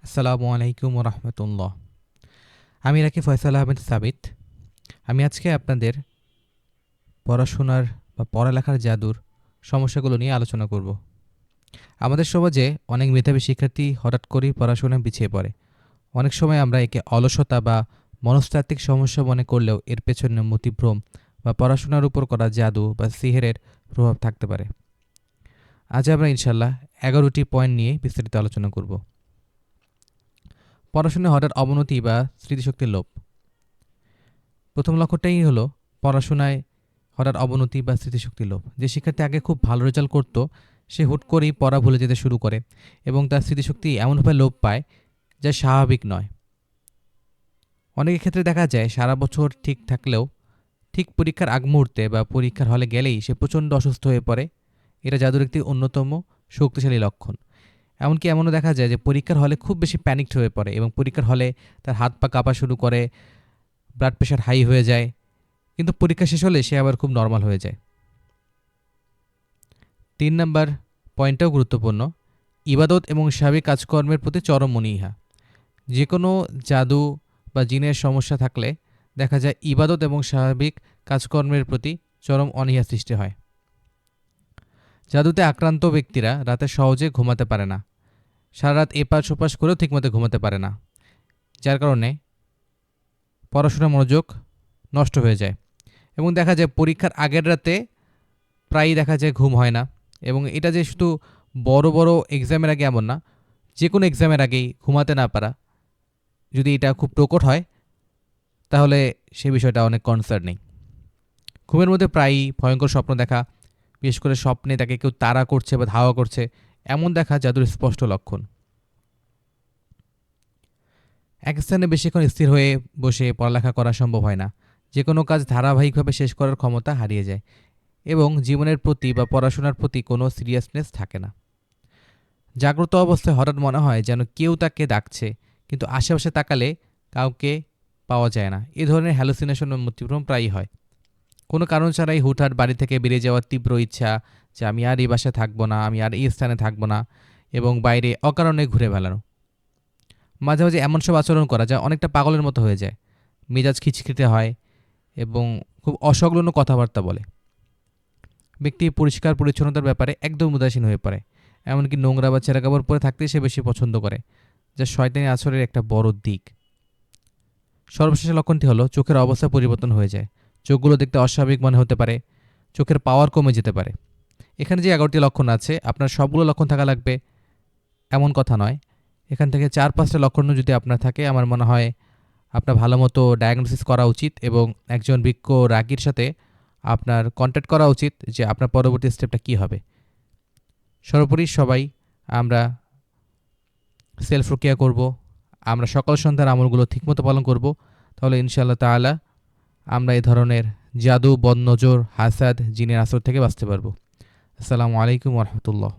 আসসালামু আলাইকুম রহমতুল্লাহ। আমি রাকি ফয়সাল আহমেদ সাবিত। আমি আজকে আপনাদের পড়াশোনার বা পড়ালেখার জাদুর সমস্যাগুলো নিয়ে আলোচনা করব। আমাদের সমাজে অনেক মেধাবী শিক্ষার্থী হঠাৎ করেই পড়াশোনায় পিছিয়ে পড়ে। অনেক সময় আমরা একে অলসতা বা মনস্তাত্ত্বিক সমস্যা মনে করলেও এর পেছনে মতিভ্রম বা পড়াশোনার উপর করা জাদু বা সিহেরের প্রভাব থাকতে পারে। আজ আমরা ইনশাল্লাহ 11টি পয়েন্ট নিয়ে বিস্তারিত আলোচনা করব। পড়াশোনায় হঠাৎ অবনতি বা স্মৃতিশক্তির লোপ। প্রথম লক্ষ্যটাই হলো পড়াশোনায় হঠাৎ অবনতি বা স্মৃতিশক্তির লোপ। যে শিক্ষার্থী আগে খুব ভালো রেজাল্ট করতো, সে হুট করেই পড়া ভুলে যেতে শুরু করে এবং তার স্মৃতিশক্তি এমনভাবে লোপ পায় যা স্বাভাবিক নয়। অনেকের ক্ষেত্রে দেখা যায় সারা বছর ঠিক থাকলেও ঠিক পরীক্ষার আগ মুহূর্তে বা পরীক্ষার হলে গেলেই সে প্রচণ্ড অসুস্থ হয়ে পড়ে। এটা জাদুর একটি অন্যতম শক্তিশালী লক্ষণ। এমনকি এমনও দেখা যায় যে পরীক্ষার হলে খুব বেশি প্যানিকড হয়ে পড়ে এবং পরীক্ষার হলে তার হাত পা কাঁপা শুরু করে, ব্লাড প্রেশার হাই হয়ে যায়, কিন্তু পরীক্ষা শেষ হলে সে আবার খুব নর্মাল হয়ে যায়। 3 নাম্বার পয়েন্টটাও গুরুত্বপূর্ণ, ইবাদত এবং স্বাভাবিক কাজকর্মের প্রতি চরম অনীহা। যে কোনো জাদু বা জিনের সমস্যা থাকলে দেখা যায় ইবাদত এবং স্বাভাবিক কাজকর্মের প্রতি চরম অনীহা সৃষ্টি হয়। জাদুতে আক্রান্ত ব্যক্তিরা রাতে সহজে ঘুমাতে পারে না, সারা রাত এপাশ ওপাশ করেও ঠিকমতো ঘুমাতে পারে না, যার কারণে পড়াশোনার মনোযোগ নষ্ট হয়ে যায় এবং দেখা যায় পরীক্ষার আগের রাতে প্রায়ই দেখা যায় ঘুম হয় না। এবং এটা যে শুধু বড় বড় এক্সামের আগে এমন না, যে কোনো এক্সামের আগেই ঘুমাতে না পারা, যদি এটা খুব প্রকট হয় তাহলে সে বিষয়টা অনেক কনসার্নিং। ঘুমের মধ্যে প্রায়ই ভয়ঙ্কর স্বপ্ন দেখা, বিশেষ করে স্বপ্নে তাকে কেউ তাড়া করছে বা ধাওয়া করছে, এমন দেখা জাদুর স্পষ্ট লক্ষণ। এক স্থানে বেশিক্ষণ স্থির হয়ে বসে পড়ালেখা করা সম্ভব হয় না, যে কোনো কাজ ধারাবাহিকভাবে শেষ করার ক্ষমতা হারিয়ে যায় এবং জীবনের প্রতি বা পড়াশোনার প্রতি কোনো সিরিয়াসনেস থাকে না। জাগ্রত অবস্থায় হঠাৎ মনে হয় যেন কেউ তাকে ডাকছে, কিন্তু আশেপাশে তাকালে কাউকে পাওয়া যায় না। এ ধরনের হ্যালুসিনেশন ও মতিভ্রম প্রায়ই হয়। কোনো কারণ ছাড়াই হুটহাট বাড়ি থেকে বেরিয়ে যাওয়ার তীব্র ইচ্ছা যে আমি আর এই বাসায় থাকবো না, আমি আর এই স্থানে থাকবো না, এবং বাইরে অকারণে ঘুরে বেড়ানো। মাঝে মাঝে এমন সব আচরণ করা যা অনেকটা পাগলের মতো হয়ে যায়। মেজাজ খিচখিচে হয় এবং খুব অসংলগ্ন কথাবার্তা বলে। ব্যক্তি পরিষ্কার পরিচ্ছন্নতার ব্যাপারে একদম উদাসীন হয়ে পড়ে, এমনকি নোংরা বা ছেঁড়া কাপড় পরে থাকতেই সে বেশি পছন্দ করে, যা শয়তানি আচরণের একটা বড় দিক। সর্বশেষ লক্ষণটি হলো চোখের অবস্থা পরিবর্তন হয়ে যায়। চোখগুলো দেখতে অস্বাভাবিক মনে হতে পারে, চোখের পাওয়ার কমে যেতে পারে। এখানে যে 11টি লক্ষণ আছে, আপনার সবগুলো লক্ষণ থাকা লাগবে এমন কথা নয়। এখান থেকে 4-5টা লক্ষণ যদি আপনার থাকে, আমার মনে হয় আপনার ভালো মতো ডায়াগনোসিস করা উচিত এবং একজন বিজ্ঞ রাগীর সাথে আপনার কন্ট্যাক্ট করা উচিত যে আপনার পরবর্তী স্টেপটা কী হবে। সর্বোপরি সবাই আমরা সেলফ রুকিয়া করব, আমরা সকাল সন্ধ্যার আমলগুলো ঠিকমতো পালন করব, তাহলে ইনশাআল্লাহ তাআলা আমরা এই ধরনের জাদু, বদনজর, হাসাদ, জিনের আসর থেকে বাঁচতে পারবো। আসসালামু আলাইকুম ওয়া রাহমাতুল্লাহ।